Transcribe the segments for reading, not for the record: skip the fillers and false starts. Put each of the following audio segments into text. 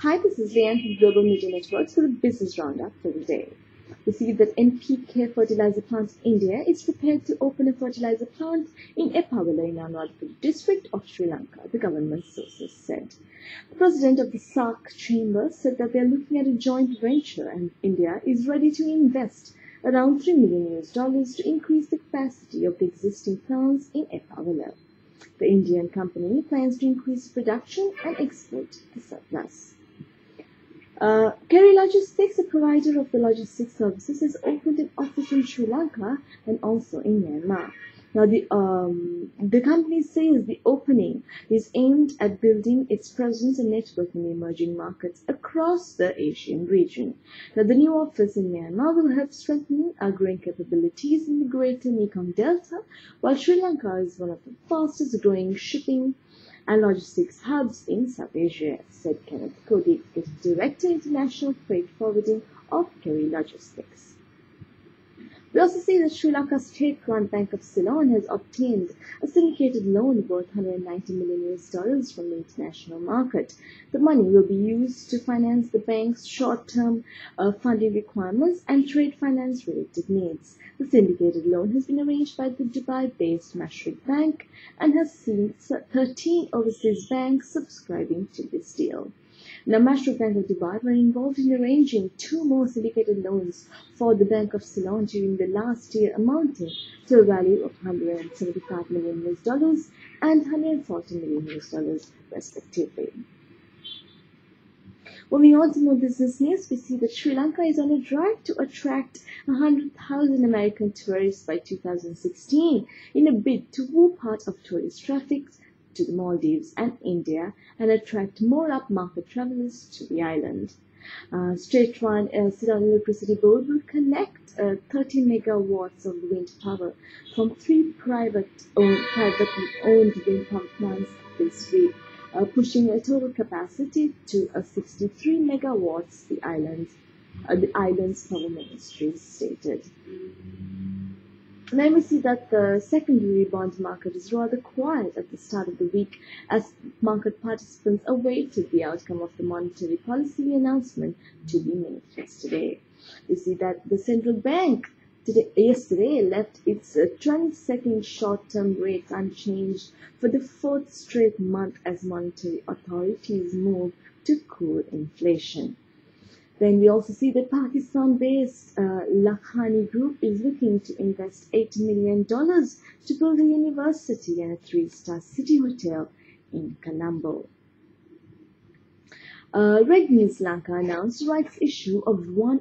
Hi, this is Leanne from Global Media Networks for the Business Roundup for the day. We see that NPK Fertilizer Plant India is prepared to open a fertilizer plant in Epawala in Roundup district of Sri Lanka, the government sources said. The president of the SARC chamber said that they are looking at a joint venture and India is ready to invest around $3 million to increase the capacity of the existing plants in Epawala. The Indian company plans to increase production and export the surplus. Kerry Logistics, a provider of the logistics services, has opened an office in Sri Lanka and also in Myanmar. Now, the company says the opening is aimed at building its presence and network in emerging markets across the Asian region. Now, the new office in Myanmar will help strengthen our growing capabilities in the Greater Mekong Delta, while Sri Lanka is one of the fastest growing shipping and logistics hubs in South Asia, said Kenneth Cody, Executive Director, International Freight Forwarding of Kerry Logistics. We also see that Sri Lanka's state-run Bank of Ceylon has obtained a syndicated loan worth $190 million from the international market. The money will be used to finance the bank's short-term funding requirements and trade finance-related needs. The syndicated loan has been arranged by the Dubai-based Mashreq Bank and has seen 13 overseas banks subscribing to this deal. Now, Mashreq Bank of Dubai were involved in arranging 2 more syndicated loans for the Bank of Ceylon during the last year, amounting to a value of $175 million and $140 million, respectively. Moving on to more business news, we see that Sri Lanka is on a drive to attract 100,000 American tourists by 2016 in a bid to woo part of tourist traffic to the Maldives and India and attract more upmarket travelers to the island. State-run Ceylon Electricity Board will connect 30 megawatts of wind power from 3 privately owned wind power plants this week, pushing a total capacity to 63 megawatts, the island's power ministry stated. Then we see that the secondary bond market is rather quiet at the start of the week as market participants awaited the outcome of the monetary policy announcement to be made yesterday. We see that the central bank yesterday left its 22nd short-term rates unchanged for the 4th straight month as monetary authorities move to cool inflation. Then we also see that Pakistan-based Lakhani Group is looking to invest $8 million to build a university and a 3-star city hotel in Colombo. Red News Lanka announced rights issue of one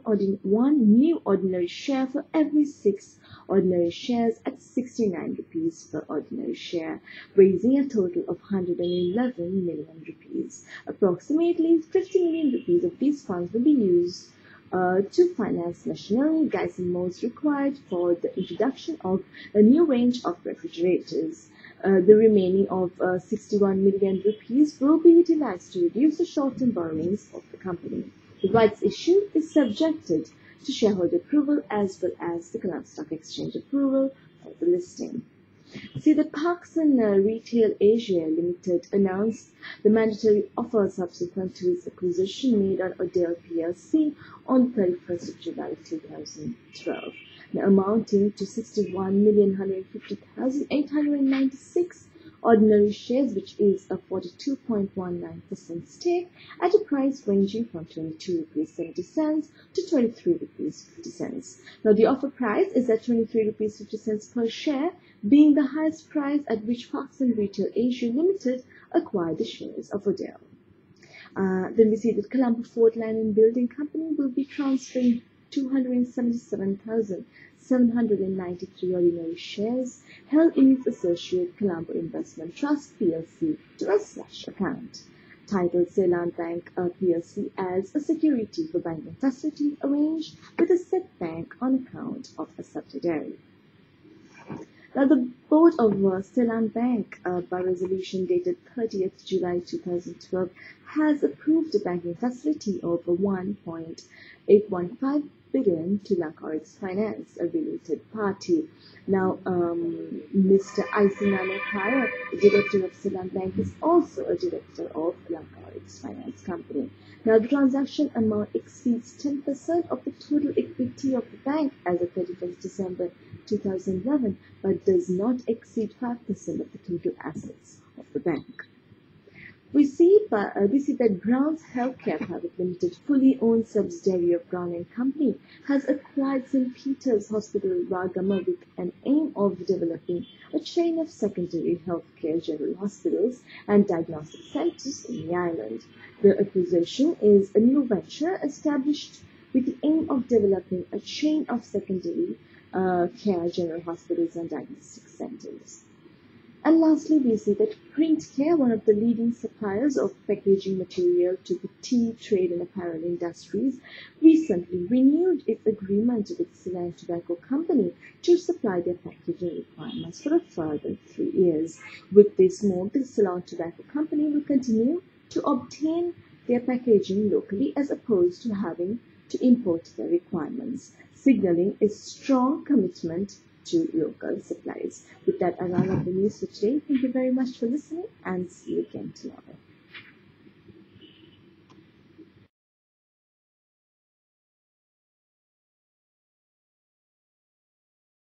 new ordinary share for every 6 ordinary shares at 69 rupees per ordinary share, raising a total of 111 million rupees. Approximately 50 million rupees of these funds will be used to finance machinery, guys and modes required for the introduction of a new range of refrigerators. The remaining of 61 million rupees will be utilized to reduce the short-term borrowings of the company. The rights issue is subjected to shareholder approval as well as the Colombo Stock Exchange approval for the listing. See, the Pakistan Retail Asia Limited announced the mandatory offer subsequent to its acquisition made on Odell PLC on 31st of July 2012. Now, amounting to 61,150,896 ordinary shares, which is a 42.19% stake at a price ranging from 22 rupees 70 cents to 23 rupees 50 cents. Now, the offer price is at 23 rupees 50 cents per share, being the highest price at which Pakistan Retail Asia Limited acquired the shares of Odell. Then we see that Colombo Fort Land and Building Company will be transferring 277,793 ordinary shares held in its associate Colombo Investment Trust PLC to a slush account. Titled Ceylon Bank PLC as a security for banking facility arranged with a set bank on account of a subsidiary. Now, the board of Ceylon Bank, by resolution dated 30th July 2012, has approved a banking facility of $1.815 billion to Lanka Finance, a related party. Now, Mr. Isinano Kaya, director of Ceylon Bank, is also a director of Lanka Finance Company. Now, the transaction amount exceeds 10% of the total equity of the bank as of 31st December 2011, but does not exceed 5% of the total assets of the bank. We see that Brown's Healthcare Private Limited, fully owned subsidiary of Brown & Company, has acquired St. Peter's Hospital, Ragama, with an aim of developing a chain of secondary healthcare general hospitals and diagnostic centers in the island. The acquisition is a new venture established with the aim of developing a chain of secondary care general hospitals and diagnostic centers. And lastly, we see that Print Care, one of the leading suppliers of packaging material to the tea, trade and apparel industries, recently renewed its agreement with Ceylon Tobacco Company to supply their packaging requirements for a further 3 years. With this move, the Ceylon Tobacco Company will continue to obtain their packaging locally as opposed to having to import their requirements, signaling a strong commitment to local supplies. With that, I round up the news for today. Thank you very much for listening and see you again tomorrow.